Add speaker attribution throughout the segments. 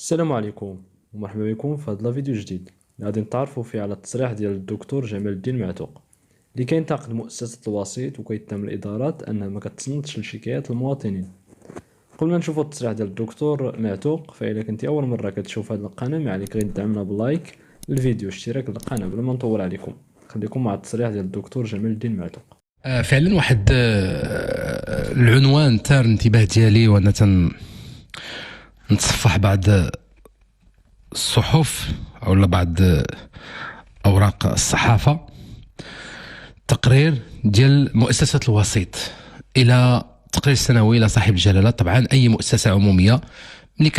Speaker 1: السلام عليكم ومرحبا بكم في هذا الفيديو جديد غادي نتعرفوا فيه على التصريح ديال الدكتور جمال الدين معتوق اللي كينتقد مؤسسة الوسيط وكيتهم الإدارات أنها ما كتصنتش لشكايات المواطنين. قبل ما نشوفوا التصريح ديال الدكتور معتوق، فإلا كنتي أول مرة كتشوف هذه القناة ما عليك غير تدعمنا باللايك للفيديو اشتراك للقناة. بلا ما نطول عليكم خليكم مع التصريح ديال الدكتور جمال الدين معتوق.
Speaker 2: فعلا واحد العنوان ثار الانتباه ديالي وانا نتصفح بعض الصحف او بعض اوراق الصحافه. تقرير ديال مؤسسه الوسيط الى تقرير سنوي الى صاحب الجلاله. طبعا اي مؤسسه عموميه ملي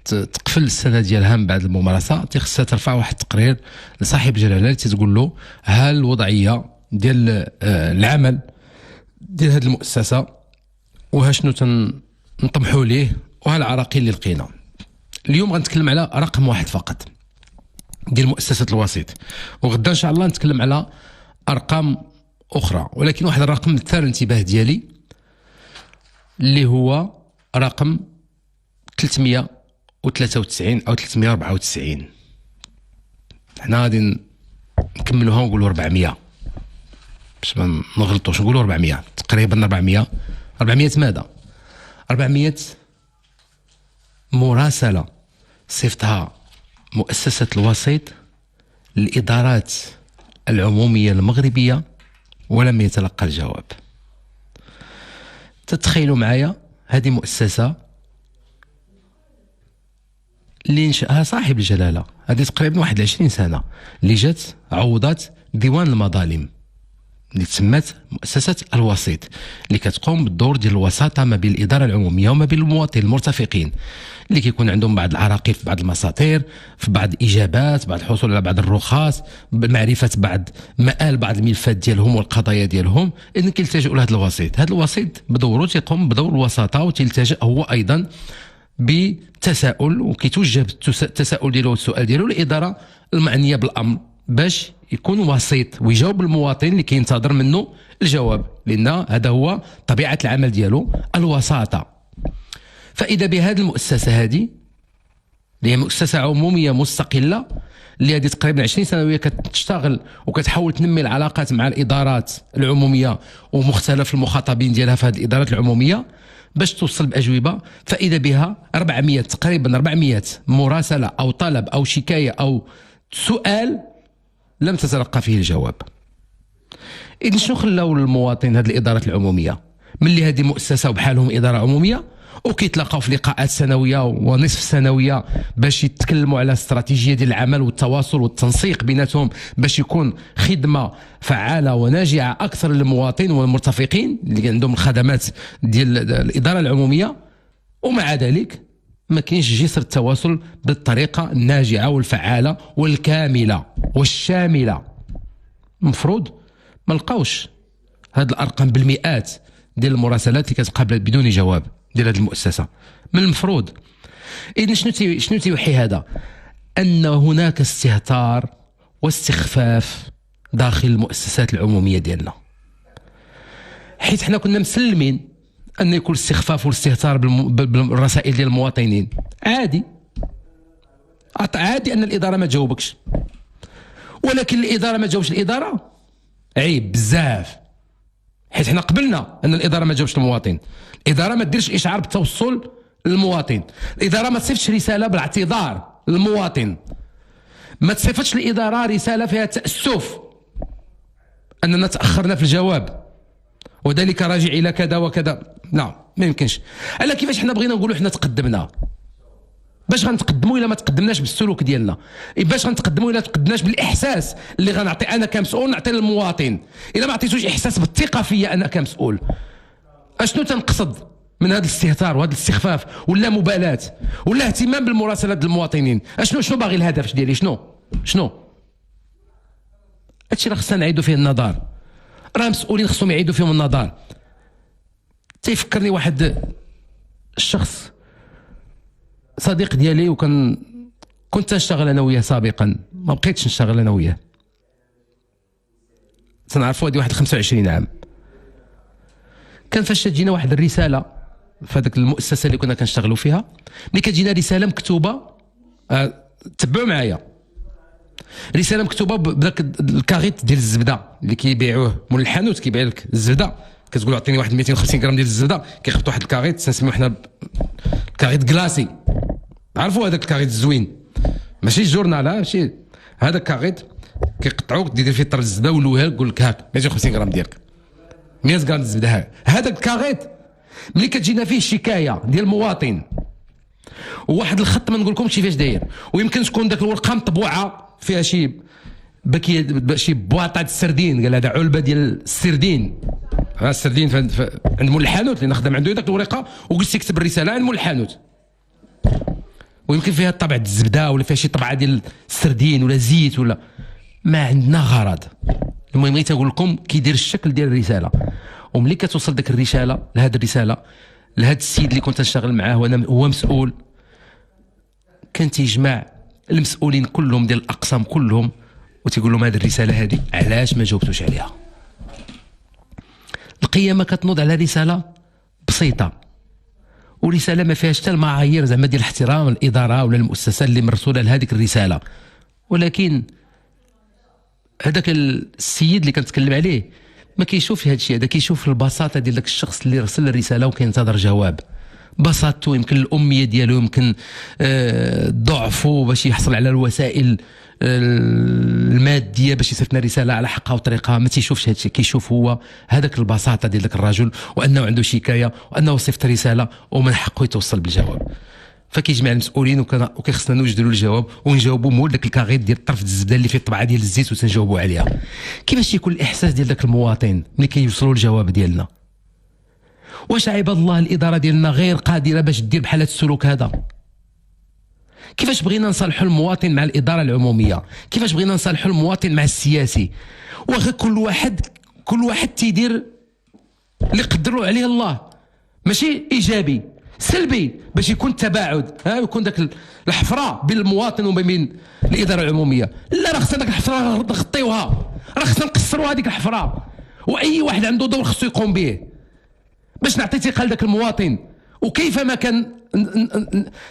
Speaker 2: تقفل السنه ديالها من بعد الممارسه خصها ترفع واحد التقرير لصاحب الجلاله اللي تقول له ها الوضعيه ديال العمل ديال هذه المؤسسه وها شنو تنطمحوا ليه وها العراقيل اللي لقينا. اليوم غنتكلم على رقم واحد فقط ديال مؤسسه الوسيط، وغدا ان شاء الله نتكلم على ارقام اخرى، ولكن واحد الرقم ثار الانتباه ديالي اللي هو رقم 393 او 394. حنا غادي نكملوها ونقولوا 400 باش ما نغلطوش، نقولوا 400 تقريبا. 400 ماذا؟ 400 مراسلة صيفطها مؤسسة الوسيط للإدارات العمومية المغربية ولم يتلقى الجواب. تتخيلوا معايا هذه مؤسسة اللي انشأها صاحب الجلالة، هذه تقريبا 21 سنة، اللي جات عوضات ديوان المظالم اللي تسمات مؤسسة الوسيط، اللي كتقوم بالدور ديال الوساطة ما بين الإدارة العمومية وما بين المواطن المرتفقين اللي كيكون عندهم بعض العراقيل في بعض المساطير، في بعض الإجابات، بعض الحصول على بعض الرخص، معرفة بعض الملفات ديالهم والقضايا ديالهم. إذن كيلتجئوا لهذا الوسيط. هذا الوسيط بدوره تيقوم بدور الوساطة وتلتجئ هو أيضا بتساؤل، وكيتوجه التساؤل ديالو والسؤال ديالو للإدارة المعنية بالأمر باش يكون وسيط ويجاوب المواطن اللي كينتظر منه الجواب، لأن هذا هو طبيعة العمل ديالو، الوساطة. فإذا بهذه المؤسسة هذه اللي هي مؤسسة عمومية مستقلة اللي هذه تقريبا 20 سنة وهي كتشتغل وكتحاول تنمي العلاقات مع الإدارات العمومية ومختلف المخاطبين ديالها في هذه الإدارات العمومية باش توصل بأجوبة. فإذا بها 400 تقريبا 400 مراسلة أو طلب أو شكاية أو سؤال لم تتلقى فيه الجواب. إذن شنو خلاو المواطن هذه الإدارات العمومية ملي هذه مؤسسة وبحالهم إدارة عمومية وكيتلاقاو في لقاءات سنوية ونصف سنوية باش يتكلموا على استراتيجية ديال العمل والتواصل والتنسيق بيناتهم باش يكون خدمة فعالة وناجعة أكثر للمواطن والمرتفقين اللي عندهم الخدمات ديال الإدارة العمومية. ومع ذلك ما كاينش جسر التواصل بالطريقة الناجعة والفعالة والكاملة والشاملة. المفروض ما لقاوش هاد الأرقام بالمئات ديال المراسلات اللي كتقابل بدون جواب ديال هذه المؤسسة من المفروض. إذن شنو تيوحي هذا؟ أن هناك استهتار واستخفاف داخل المؤسسات العمومية ديالنا، حيث حنا كنا مسلمين أن يكون استخفاف والاستهتار بالرسائل ديال المواطنين عادي أن الإدارة ما تجاوبكش، ولكن الإدارة ما تجاوبش الإدارة عيب بزاف، حيث حنا قبلنا أن الإدارة ما تجاوبش المواطن. الإدارة ما تديرش إشعار بالتوصل للمواطن، الإدارة ما تصيفش رسالة بالاعتذار للمواطن، ما تصيفتش الإدارة رسالة فيها تأسف أننا تأخرنا في الجواب وذلك راجع إلى كذا وكذا. لا، ما يمكنش. ألا كيفاش حنا بغينا نقولوا حنا تقدمنا؟ باش غنتقدموا إلا ما تقدمناش بالسلوك ديالنا؟ باش غنتقدموا إلا تقدمناش بالإحساس اللي غنعطي أنا كمسؤول نعطي للمواطن؟ إلا ما عطيتوش إحساس بالثقة فيا أنا كمسؤول، أشنو تنقصد من هذا الاستهتار وهذا الاستخفاف ولا مبالاة ولا اهتمام بالمراسلات المواطنين؟ شنو باغي الهدف ديالي؟ شنو هادشي راه خصنا نعيدوا فيه النظر. راه مسؤولين خصهم يعيدوا فيهم النظر. تيفكرني واحد الشخص صديق ديالي كنت نشتغل انا وياه سابقا، ما بقيتش نشتغل انا وياه، تنعرفوا هذه واحد 25 عام. كان فاش تجينا واحد الرساله في هذاك المؤسسه اللي كنا كنشتغلوا فيها، ملي كتجينا رساله مكتوبه، تبعوا معايا، رساله مكتوبه بداك الكاريت ديال الزبده اللي كيبيعوه مول الحانوت، كيبيع لك الزبده، كتقول عطيني واحد 250 غرام ديال الزبده، كيخبط واحد الكاريت تنسميو حنا الكاريت كلاسي، عرفوا هذاك الكاريت الزوين، ماشي الجورنال، ماشي هذا الكاريت، كيقطعوك دير فيه طر الزبده ويلوها لك، يقول لك هاك 250 غرام ديالك 100 غرام الزبده. هذاك الكاريت ملي كتجينا فيه شكايه ديال المواطن وواحد الخط ما نقول لكمش كيفاش داير، ويمكن تكون داك الورقه مطبوعه فيها شي شي بواطه السردين، قال هذا علبه ديال السردين، السردين عند مول الحانوت اللي نخدم عنده داك الورقه، وقلت يكتب الرساله عند مول الحانوت، ويمكن فيها طبعه الزبده ولا فيها شي طبعه ديال السردين ولا زيت ولا ما عندنا غرض. المهم غير تنقول لكم كيدير الشكل ديال الرساله، وملي كتوصل ديك الرساله لهذا السيد اللي كنت نشتغل معاه وانا هو مسؤول، كان تيجمع المسؤولين كلهم ديال الاقسام كلهم وتيقول لهم هذه الرساله هذه علاش ما جاوبتوش عليها. القيامه كتنوض على رساله بسيطه، ورساله ما فيهاش حتى المعايير زعما ديال احترام الاداره ولا المؤسسه اللي مرسوله لهذيك الرساله، ولكن هذاك السيد اللي كنتكلم عليه ما كيشوف هذا الشيء، هذا كيشوف البساطه ديال داك الشخص اللي رسل الرساله وكينتظر جواب، بساطته يمكن الاميه ديالو، يمكن ضعفه باش يحصل على الوسائل الماديه باش يصيفط رساله على حقها وطريقها، ما تيشوفش هذا الشيء، كيشوف هو هذاك البساطه ديال ذاك الرجل، وانه عنده شكايه وانه صيفط رساله ومن حقه يتوصل بالجواب. فكيجمع المسؤولين وكيخصنا نوجدوا له الجواب ونجاوبوا مول داك الكاريت ديال طرف الزبده اللي فيه الطبعه ديال الزيت وتنجاوبوا عليها. كيفاش يكون الاحساس ديال داك المواطن ملي كيوصلوا الجواب ديالنا؟ واش عباد الله الاداره ديالنا غير قادره باش دير بحال هذا السلوك هذا؟ كيفاش بغينا نصالحوا المواطن مع الاداره العموميه؟ كيفاش بغينا نصالحوا المواطن مع السياسي؟ واخا كل واحد تيدير اللي قدروا عليه الله، ماشي ايجابي، سلبي، باش يكون تباعد، يكون داك الحفره بين المواطن وما بين الاداره العموميه. لا، راه خصنا داك الحفره نغطيوها، راه خصنا نقصروا هذيك الحفره، واي واحد عنده دور خصو يقوم به باش نعطي ثقه لذاك المواطن. وكيفما كان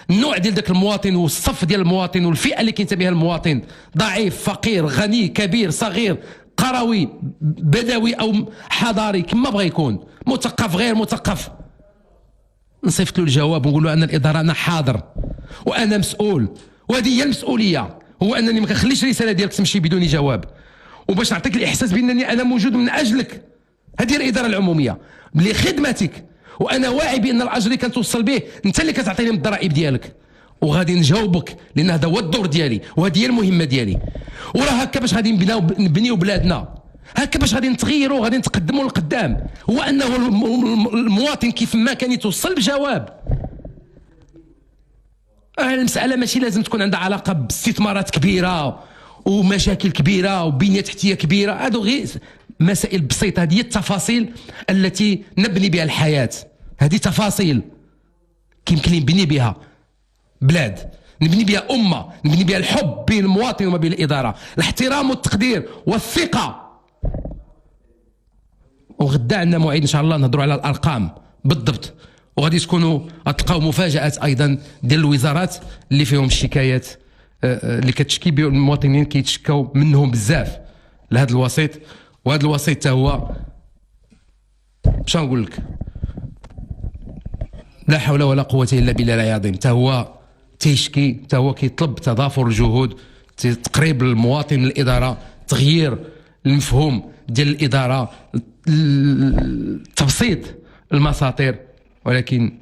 Speaker 2: النوع ديال ذاك المواطن والصف ديال المواطن والفئه اللي كينتمي لها المواطن، ضعيف، فقير، غني، كبير، صغير، قروي، بدوي او حضاري، كما بغى يكون، مثقف، غير مثقف، نصيفط له الجواب ونقول له ان الاداره انا حاضر وانا مسؤول، وهذه هي المسؤوليه، هو انني ما كنخليش الرساله ديالك تمشي بدون جواب، وباش نعطيك الاحساس بانني انا موجود من اجلك. هذه الاداره العموميه لخدمتك، وانا واعي بان الاجر اللي كنتوصل به انت اللي كتعطيني من الضرائب ديالك، وغادي نجاوبك لان هذا هو الدور ديالي وهذه هي المهمه ديالي. وراه هكا باش غادي نبنيو بلادنا، هكا باش غادي نتغيروا، غادي نتقدموا لقدام، هو انه المواطن كيف ما كان يتوصل بجواب. المساله ماشي لازم تكون عندها علاقه باستثمارات كبيره ومشاكل كبيره وبنيه تحتيه كبيره، هادو غير مسائل بسيطه، هذه التفاصيل التي نبني بها الحياه، هذه تفاصيل يمكن نبني بها بلاد، نبني بها امه، نبني بها الحب بين المواطن وما بين الاداره، الاحترام والتقدير والثقه. وغدا عندنا موعد ان شاء الله نهضروا على الارقام بالضبط، وغادي تكونوا غتلقاو مفاجات ايضا ديال الوزارات اللي فيهم الشكايات اللي كتشكي بهم المواطنين، كيتشكاو منهم بزاف لهذا الوسيط. وهذا الوسيط حتى هو باش نقول لك، لا حول ولا قوه الا بالله العظيم، حتى هو تيشكي، حتى هو كيطلب تضافر الجهود، تقريب المواطن من الاداره، تغيير المفهوم ديال الاداره، تبسيط المساطير، ولكن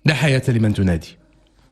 Speaker 2: لا حياه لمن تنادي.